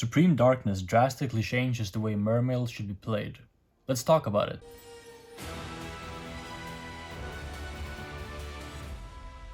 Supreme Darkness drastically changes the way Mermail should be played. Let's talk about it.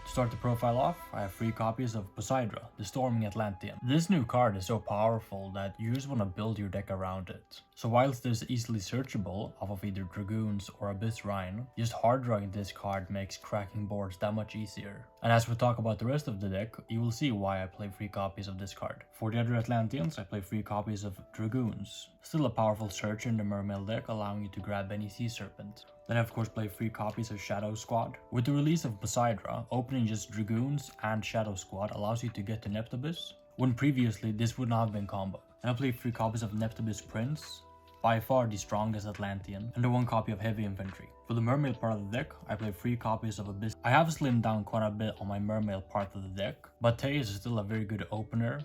To start the profile off, I have 3 copies of Poseidra, the Storming Atlantean. This new card is so powerful that you just want to build your deck around it. So whilst this is easily searchable off of either Dragoons or Abyss Rhine, just hard drawing this card makes cracking boards that much easier. And as we talk about the rest of the deck, you will see why I play 3 copies of this card. For the other Atlanteans, I play 3 copies of Dragoons. Still a powerful searcher in the Mermail deck, allowing you to grab any Sea Serpent. Then I of course play 3 copies of Shadow Squad. With the release of Poseidra, opening just Dragoons and Shadow Squad allows you to get to Neptubis, when previously this would not have been combo. And I play 3 copies of Neptubis Prince, by far the strongest Atlantean, and the 1 copy of Heavy Infantry. For the Mermail part of the deck, I play 3 copies of Abyss. I have slimmed down quite a bit on my Mermail part of the deck, but Teus is still a very good opener,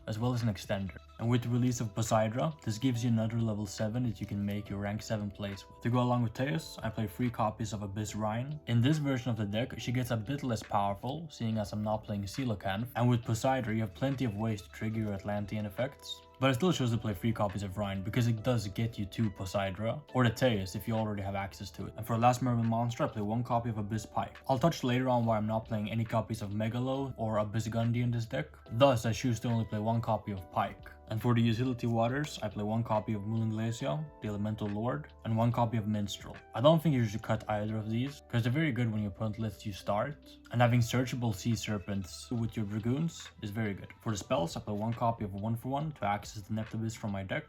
as well as an extender. And with the release of Poseidra, this gives you another level 7 that you can make your rank 7 plays with. To go along with Teus, I play 3 copies of Abyss Rhine. In this version of the deck, she gets a bit less powerful, seeing as I'm not playing Coelacanth, and with Poseidra you have plenty of ways to trigger your Atlantean effects. But I still chose to play 3 copies of Rhine because it does get you to Poseidra, or the Teus if you already have access to it. And for the last Mermail monster, I play 1 copy of Abyss Pike. I'll touch later on why I'm not playing any copies of Megalo or Abyss Gundy in this deck. Thus, I choose to only play 1 copy of Pike. And for the utility waters, I play 1 copy of Mulinglacia, the Elemental Lord, and 1 copy of Minstrel. I don't think you should cut either of these, because they're very good when your opponent lets you start, and having searchable Sea Serpents with your Dragoons is very good. For the spells, I play 1 copy of 1-for-1 to access the Neptubis from my deck,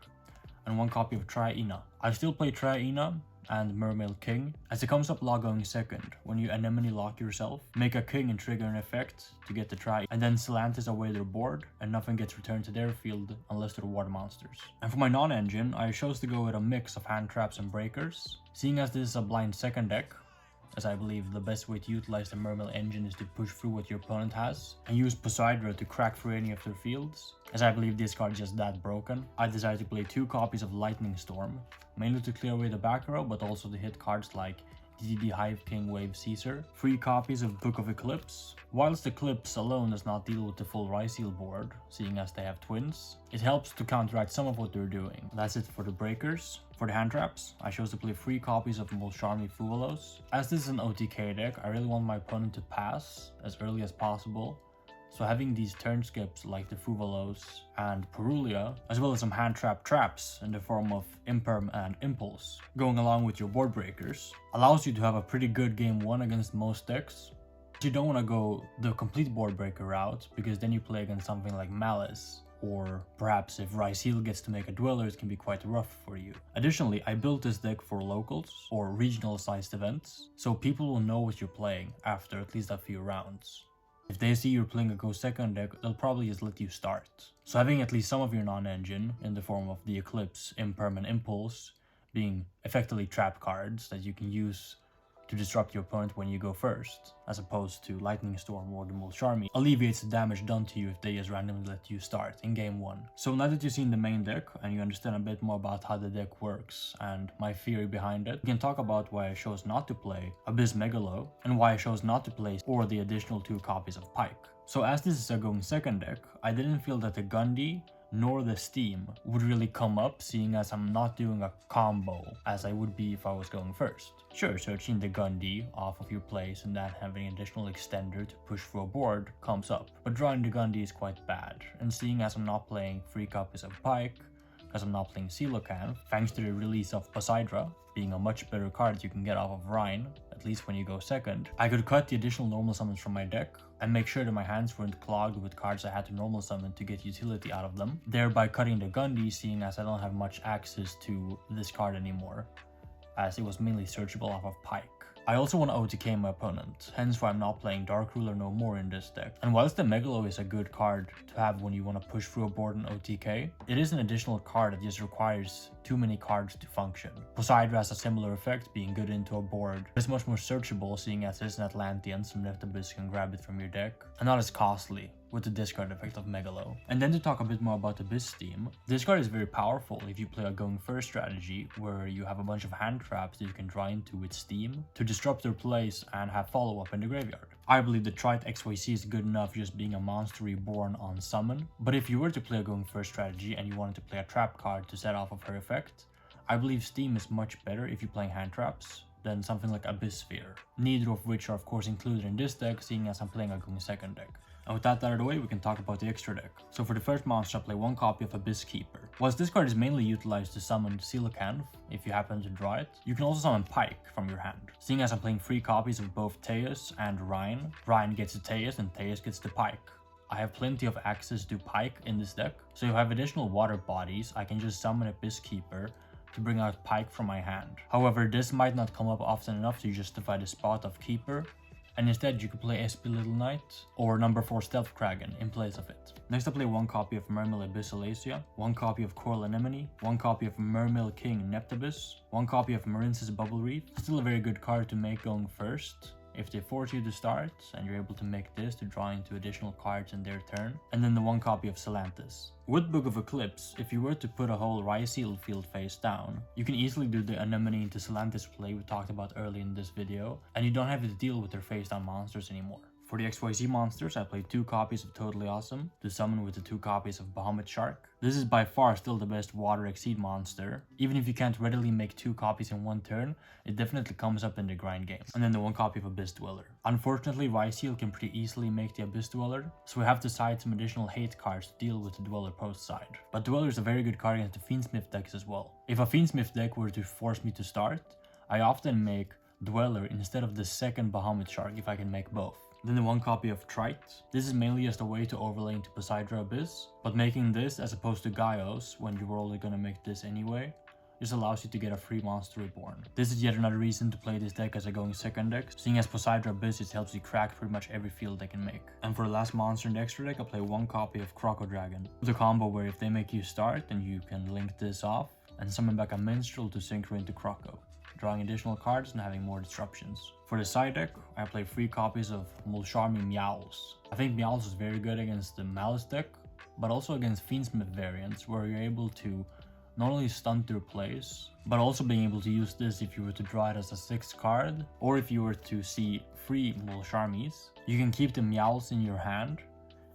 and 1 copy of Triena. I still play Triena and Mermail King, as it comes up law going second. When you anemone lock yourself, make a king and trigger an effect to get the try, and then Celantis away their board, and nothing gets returned to their field unless they're water monsters. And for my non-engine, I chose to go with a mix of hand traps and breakers. Seeing as this is a blind second deck, as I believe the best way to utilize the Mermail engine is to push through what your opponent has, and use Poseidra to crack through any of their fields, as I believe this card is just that broken, I decided to play 2 copies of Lightning Storm, mainly to clear away the back row, but also to hit cards like DD Hive King Wave Caesar, 3 copies of Book of Eclipse. Whilst Eclipse alone does not deal with the full Ryzeal board, seeing as they have twins, it helps to counteract some of what they're doing. That's it for the breakers. For the hand traps, I chose to play 3 copies of Mulsharmi Fuvalos. As this is an OTK deck, I really want my opponent to pass as early as possible. So having these turn skips like the Fuvalos and Perulia, as well as some hand trap traps in the form of Imperm and Impulse, going along with your board breakers, allows you to have a pretty good game 1 against most decks. You don't want to go the complete board breaker route, because then you play against something like Maliss, or perhaps if Ryzeal gets to make a Dweller, it can be quite rough for you. Additionally, I built this deck for locals or regional sized events, so people will know what you're playing after at least a few rounds. If they see you're playing a go second deck, they'll probably just let you start. So having at least some of your non-engine in the form of the Eclipse, Imperm and Impulse being effectively trap cards that you can use to disrupt your opponent when you go first, as opposed to Lightning Storm or the Mulsharmi, alleviates the damage done to you if they just randomly let you start in game 1. So now that you've seen the main deck and you understand a bit more about how the deck works and my theory behind it, we can talk about why I chose not to play Abyss Megalo and why I chose not to play or the additional 2 copies of Pike. So as this is a going second deck, I didn't feel that the Gundy nor the Steam would really come up, seeing as I'm not doing a combo as I would be if I was going first. Sure, searching the Gundy off of your place and then having an additional extender to push through a board comes up, but drawing the Gundy is quite bad, and seeing as I'm not playing 3 copies of Pike, because I'm not playing Coelacanth, thanks to the release of Poseidra being a much better card you can get off of Rhine, at least when you go second, I could cut the additional normal summons from my deck and make sure that my hands weren't clogged with cards I had to normal summon to get utility out of them, thereby cutting the Gundy, seeing as I don't have much access to this card anymore, as it was mainly searchable off of Pike. I also want to OTK my opponent, hence why I'm not playing Dark Ruler no more in this deck. And whilst the Megalo is a good card to have when you want to push through a board in OTK, it is an additional card that just requires too many cards to function. Poseidra has a similar effect, being good into a board. It's much more searchable, seeing as it's an Atlantean, so Neptubis can grab it from your deck, and not as costly, with the discard effect of Megalo. And then to talk a bit more about the Abyss theme, this card is very powerful if you play a going first strategy where you have a bunch of hand traps that you can draw into with Steam to disrupt their plays and have follow up in the graveyard. I believe the Trite XYZ is good enough just being a monster reborn on summon, but if you were to play a going first strategy and you wanted to play a trap card to set off of her effect, I believe Steam is much better if you're playing hand traps than something like Abyss Sphere, neither of which are of course included in this deck, seeing as I'm playing a going second deck. And with that out of the way, we can talk about the extra deck. So for the first monster, I play one copy of Abyss Keeper. Whilst this card is mainly utilized to summon Coelacanth, if you happen to draw it, you can also summon Pike from your hand. Seeing as I'm playing 3 copies of both Teus and Ryan, Ryan gets the Teus and Teus gets the Pike. I have plenty of access to Pike in this deck, so if I have additional water bodies, I can just summon Abyss Keeper to bring out Pike from my hand. However, this might not come up often enough to justify the spot of Keeper, and instead you could play SP Little Knight or number 4 Stealth Kraken in place of it. Next I play one copy of Mermail Abyssalacia, one copy of Coral Anemone, one copy of Mermail King Neptabus, one copy of Marince's Bubble Reef. Still a very good card to make going first if they force you to start and you're able to make this to draw into additional cards in their turn. And then the one copy of Celantis. With Book of Eclipse, if you were to put a whole Ryzeal field face down, you can easily do the Anemone into Celantis play we talked about early in this video, and you don't have to deal with their face down monsters anymore. For the XYZ monsters, I played 2 copies of Totally Awesome to summon with the 2 copies of Bahamut Shark. This is by far still the best Water Exceed monster. Even if you can't readily make 2 copies in one turn, it definitely comes up in the grind game. And then the 1 copy of Abyss Dweller. Unfortunately, Ryzeal can pretty easily make the Abyss Dweller, so we have to side some additional hate cards to deal with the Dweller post side. But Dweller is a very good card against the Fiendsmith decks as well. If a Fiendsmith deck were to force me to start, I often make Dweller instead of the second Bahamut Shark if I can make both. Then the 1 copy of Trite. This is mainly just a way to overlay into Poseidra Abyss, but making this as opposed to Gaios, when you were only gonna make this anyway, just allows you to get a free monster reborn. This is yet another reason to play this deck as a going second deck, seeing as Poseidra Abyss just helps you crack pretty much every field they can make. And for the last monster in the extra deck, I play 1 copy of Crocodragon. With a combo where if they make you start, then you can link this off and summon back a Minstrel to synchro into Croco, drawing additional cards and having more disruptions. For the side deck, I play 3 copies of Mulcharmy Meowls. I think Meowls is very good against the Maliss deck, but also against Fiendsmith variants, where you're able to not only stunt their plays, but also being able to use this if you were to draw it as a 6th card, or if you were to see 3 Mulcharmies. You can keep the Meowls in your hand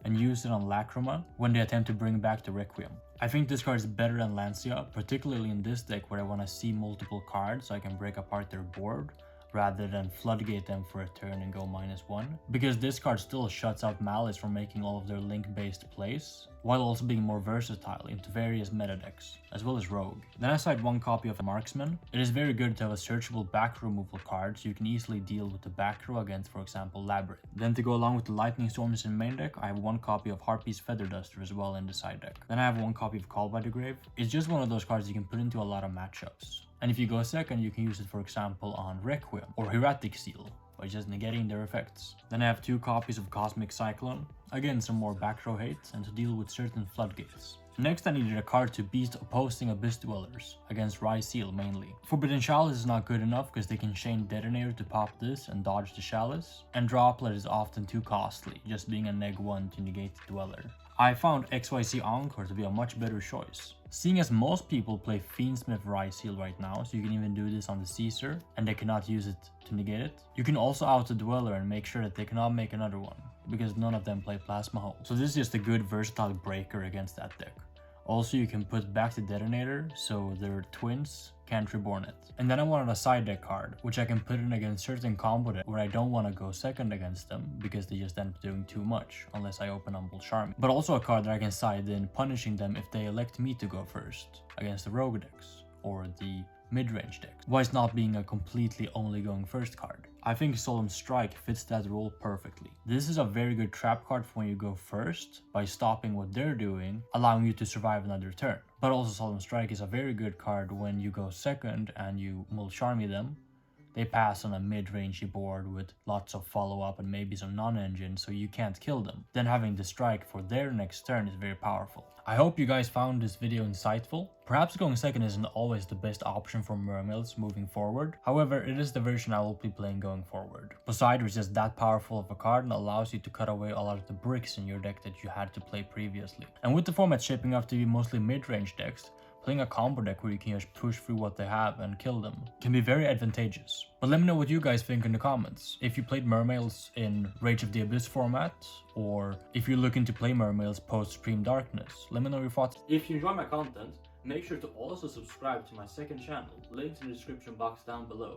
and use it on Lacrima when they attempt to bring back the Requiem. I think this card is better than Lancia, particularly in this deck where I want to see multiple cards so I can break apart their board, rather than floodgate them for a turn and go -1, because this card still shuts out Maliss from making all of their link-based plays, while also being more versatile into various meta decks, as well as Rogue. Then I side 1 copy of Marksman. It is very good to have a searchable back removal card, so you can easily deal with the back row against, for example, Labyrinth. Then to go along with the Lightning Storms in main deck, I have 1 copy of Harpy's Feather Duster as well in the side deck. Then I have 1 copy of Call by the Grave. It's just one of those cards you can put into a lot of matchups. And if you go second, you can use it, for example, on Requiem or Hieratic Seal, by just negating their effects. Then I have 2 copies of Cosmic Cyclone, again some more back row hate, and to deal with certain floodgates. Next I needed a card to beat opposing Abyss Dwellers, against Ryzeal mainly. Forbidden Chalice is not good enough because they can chain Detonator to pop this and dodge the Chalice, and Droplet is often too costly, just being a neg1 to negate the Dweller. I found XYZ Encore to be a much better choice. Seeing as most people play Fiendsmith Ryzeal right now, so you can even do this on the Caesar, and they cannot use it to negate it. You can also out the Dweller and make sure that they cannot make another one, because none of them play Plasma Hole. So this is just a good versatile breaker against that deck. Also, you can put back the Detonator, so their twins can't reborn it. And then I wanted a side deck card, which I can put in against certain combo deck where I don't want to go second against them, because they just end up doing too much, unless I open Humble Charm. But also a card that I can side in, punishing them if they elect me to go first, against the rogue decks, or the mid-range decks, whilst not being a completely only going first card. I think Solemn Strike fits that role perfectly. This is a very good trap card for when you go first, by stopping what they're doing, allowing you to survive another turn. But also Solemn Strike is a very good card when you go second and you Mulcharmy them, they pass on a mid-rangey board with lots of follow-up and maybe some non-engine, so you can't kill them. Then having the strike for their next turn is very powerful. I hope you guys found this video insightful. Perhaps going second isn't always the best option for Mermails moving forward, however it is the version I will be playing going forward. Poseidon is just that powerful of a card and allows you to cut away a lot of the bricks in your deck that you had to play previously. And with the format shaping up to be mostly mid-range decks, playing a combo deck where you can just push through what they have and kill them can be very advantageous. But let me know what you guys think in the comments. If you played Mermails in Rage of the Abyss format, or if you're looking to play Mermails post Stream Darkness, let me know your thoughts. If you enjoy my content, make sure to also subscribe to my second channel, links in the description box down below.